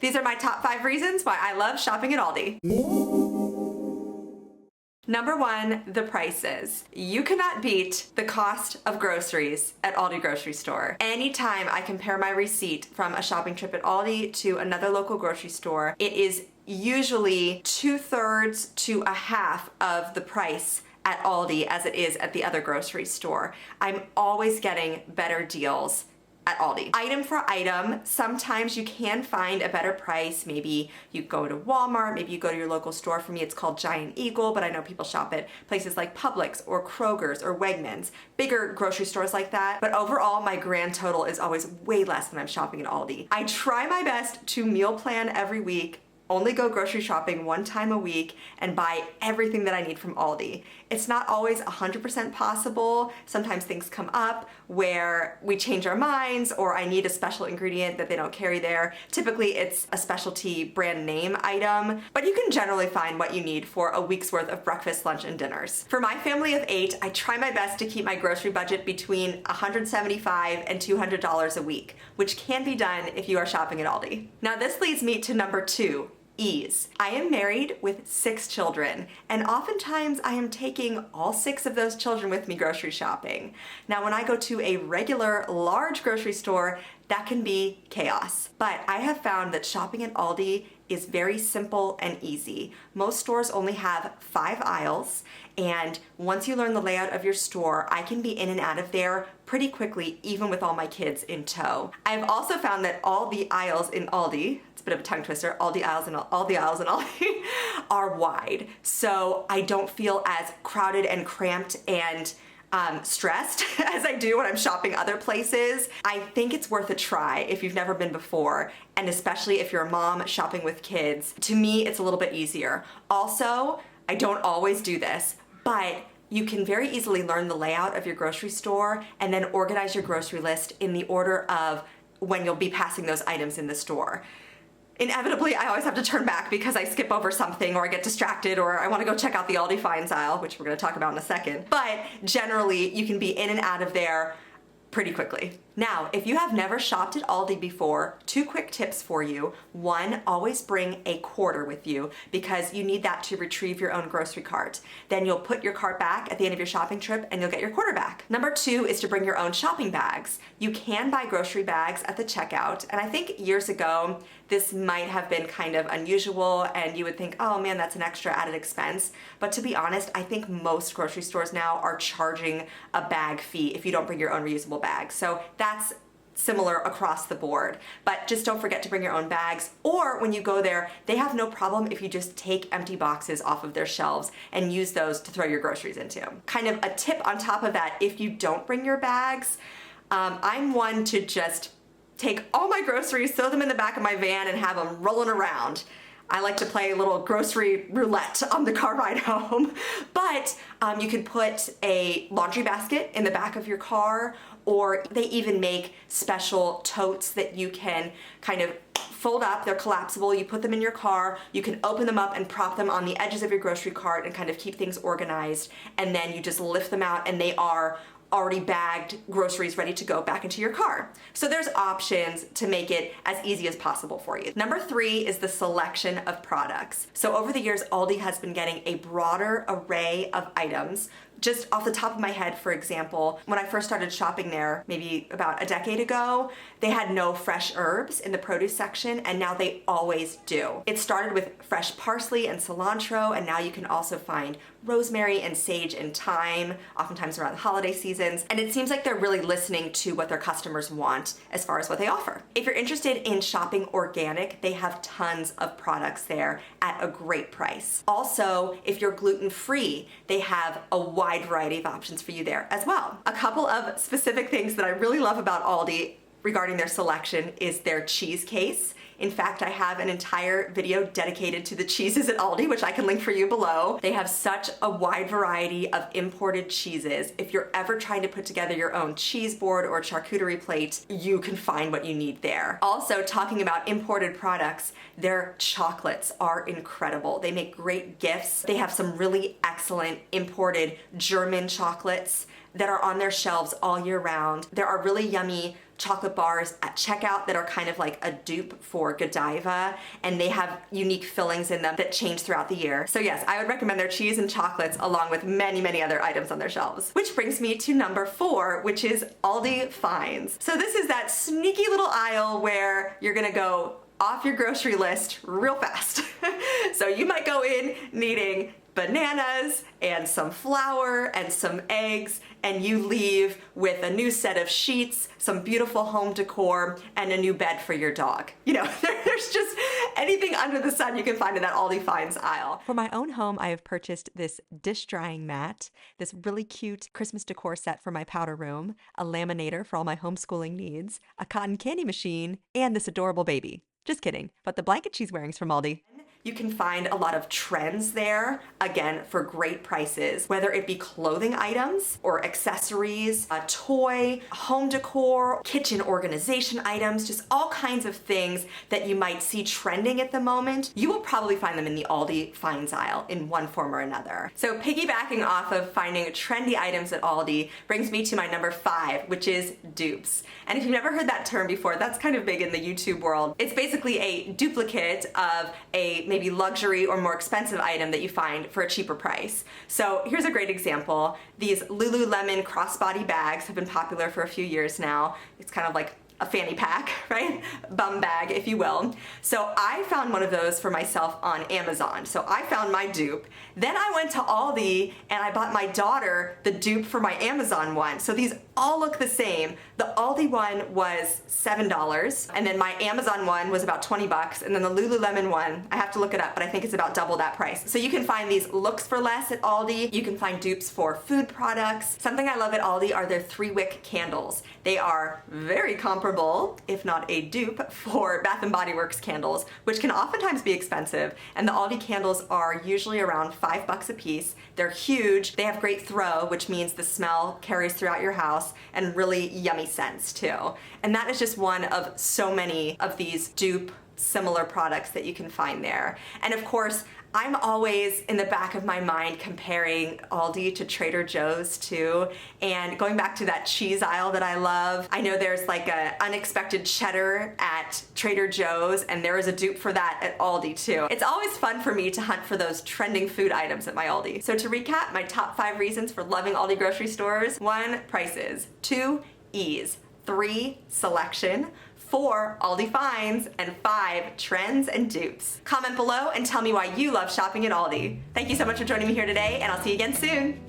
These are my top 5 reasons why I love shopping at Aldi. Number 1, the prices. You cannot beat the cost of groceries at Aldi grocery store. Anytime I compare my receipt from a shopping trip at Aldi to another local grocery store, it is usually 2/3 to a half of the price at Aldi as it is at the other grocery store. I'm always getting better deals at Aldi. Item for item, sometimes you can find a better price. Maybe you go to Walmart, maybe you go to your local store. For me, it's called Giant Eagle, but I know people shop at places like Publix or Kroger's or Wegmans, bigger grocery stores like that. But overall, my grand total is always way less when I'm shopping at Aldi. I try my best to meal plan every week, only go grocery shopping 1 time a week, and buy everything that I need from Aldi. It's not always 100% possible. Sometimes things come up where we change our minds or I need a special ingredient that they don't carry there. Typically it's a specialty brand name item, but you can generally find what you need for a week's worth of breakfast, lunch, and dinners. For my family of 8, I try my best to keep my grocery budget between $175 and $200 a week, which can be done if you are shopping at Aldi. Now this leads me to number 2. Ease. I am married with 6 children, and oftentimes I am taking all 6 of those children with me grocery shopping. Now when I go to a regular large grocery store, that can be chaos. But I have found that shopping at Aldi is very simple and easy. Most stores only have 5 aisles, and once you learn the layout of your store, I can be in and out of there pretty quickly, even with all my kids in tow. I've also found that all the aisles in Aldi, it's a bit of a tongue twister, all the aisles in Aldi are wide. So I don't feel as crowded and cramped and stressed as I do when I'm shopping other places. I think it's worth a try if you've never been before, and especially if you're a mom shopping with kids. To me, it's a little bit easier. Also, I don't always do this, but you can very easily learn the layout of your grocery store and then organize your grocery list in the order of when you'll be passing those items in the store. Inevitably, I always have to turn back because I skip over something or I get distracted or I want to go check out the Aldi finds aisle, which we're going to talk about in a second. But generally, you can be in and out of there pretty quickly. Now, if you have never shopped at Aldi before, 2 quick tips for you. 1, always bring a quarter with you because you need that to retrieve your own grocery cart. Then you'll put your cart back at the end of your shopping trip and you'll get your quarter back. Number 2 is to bring your own shopping bags. You can buy grocery bags at the checkout, and I think years ago, this might have been kind of unusual and you would think, oh man, that's an extra added expense. But to be honest, I think most grocery stores now are charging a bag fee if you don't bring your own reusable bag. So that's similar across the board. But just don't forget to bring your own bags, or when you go there, they have no problem if you just take empty boxes off of their shelves and use those to throw your groceries into. Kind of a tip on top of that, if you don't bring your bags, I'm one to just take all my groceries, throw them in the back of my van, and have them rolling around. I like to play a little grocery roulette on the car ride home. But you can put a laundry basket in the back of your car, or they even make special totes that you can kind of fold up. They're collapsible. You put them in your car. You can open them up and prop them on the edges of your grocery cart and kind of keep things organized. And then you just lift them out and they are already bagged groceries ready to go back into your car. So there's options to make it as easy as possible for you. Number 3 is the selection of products. So over the years, Aldi has been getting a broader array of items. Just off the top of my head, for example, when I first started shopping there, maybe about a decade ago, they had no fresh herbs in the produce section, and now they always do. It started with fresh parsley and cilantro, and now you can also find rosemary and sage and thyme, oftentimes around the holiday seasons. And it seems like they're really listening to what their customers want as far as what they offer. If you're interested in shopping organic, they have tons of products there at a great price. Also, if you're gluten-free, they have a wide variety of options for you there as well. A couple of specific things that I really love about Aldi regarding their selection is their cheese case. In fact, I have an entire video dedicated to the cheeses at Aldi, which I can link for you below. They have such a wide variety of imported cheeses. If you're ever trying to put together your own cheese board or charcuterie plate, you can find what you need there. Also, talking about imported products, their chocolates are incredible. They make great gifts. They have some really excellent imported German chocolates that are on their shelves all year round. There are really yummy chocolate bars at checkout that are kind of like a dupe for Godiva, and they have unique fillings in them that change throughout the year. So yes, I would recommend their cheese and chocolates along with many, many other items on their shelves. Which brings me to number 4, which is Aldi Finds. So this is that sneaky little aisle where you're gonna go off your grocery list real fast. So you might go in needing bananas and some flour and some eggs, and you leave with a new set of sheets, some beautiful home decor, and a new bed for your dog. You know, there's just anything under the sun you can find in that Aldi Finds aisle. For my own home, I have purchased this dish drying mat, this really cute Christmas decor set for my powder room, a laminator for all my homeschooling needs, a cotton candy machine, and this adorable baby. Just kidding, but the blanket she's wearing is from Aldi. You can find a lot of trends there, again, for great prices, whether it be clothing items or accessories, a toy, home decor, kitchen organization items, just all kinds of things that you might see trending at the moment. You will probably find them in the Aldi Finds aisle in one form or another. So piggybacking off of finding trendy items at Aldi brings me to my number 5, which is dupes. And if you've never heard that term before, that's kind of big in the YouTube world. It's basically a duplicate of a maybe luxury or more expensive item that you find for a cheaper price. So here's a great example. These Lululemon crossbody bags have been popular for a few years now. It's kind of like a fanny pack, right? Bum bag, if you will. So I found one of those for myself on Amazon. So I found my dupe. Then I went to Aldi and I bought my daughter the dupe for my Amazon one. So these all look the same. The Aldi one was $7, and then my Amazon one was about 20 bucks, and then the Lululemon one, I have to look it up, but I think it's about double that price. So you can find these looks for less at Aldi. You can find dupes for food products. Something I love at Aldi are their 3-wick candles. They are very comparable, if not a dupe, for Bath & Body Works candles, which can oftentimes be expensive, and the Aldi candles are usually around $5 a piece. They're huge. They have great throw, which means the smell carries throughout your house, and really yummy scents too. And that is just one of so many of these dupe similar products that you can find there. And of course, I'm always in the back of my mind comparing Aldi to Trader Joe's too, and going back to that cheese aisle that I love. I know there's like a unexpected cheddar at Trader Joe's, and there is a dupe for that at Aldi too. It's always fun for me to hunt for those trending food items at my Aldi. So to recap, my top 5 reasons for loving Aldi grocery stores: 1, prices; 2, ease; 3, selection; 4, Aldi Finds; and 5, trends and dupes. Comment below and tell me why you love shopping at Aldi. Thank you so much for joining me here today, and I'll see you again soon.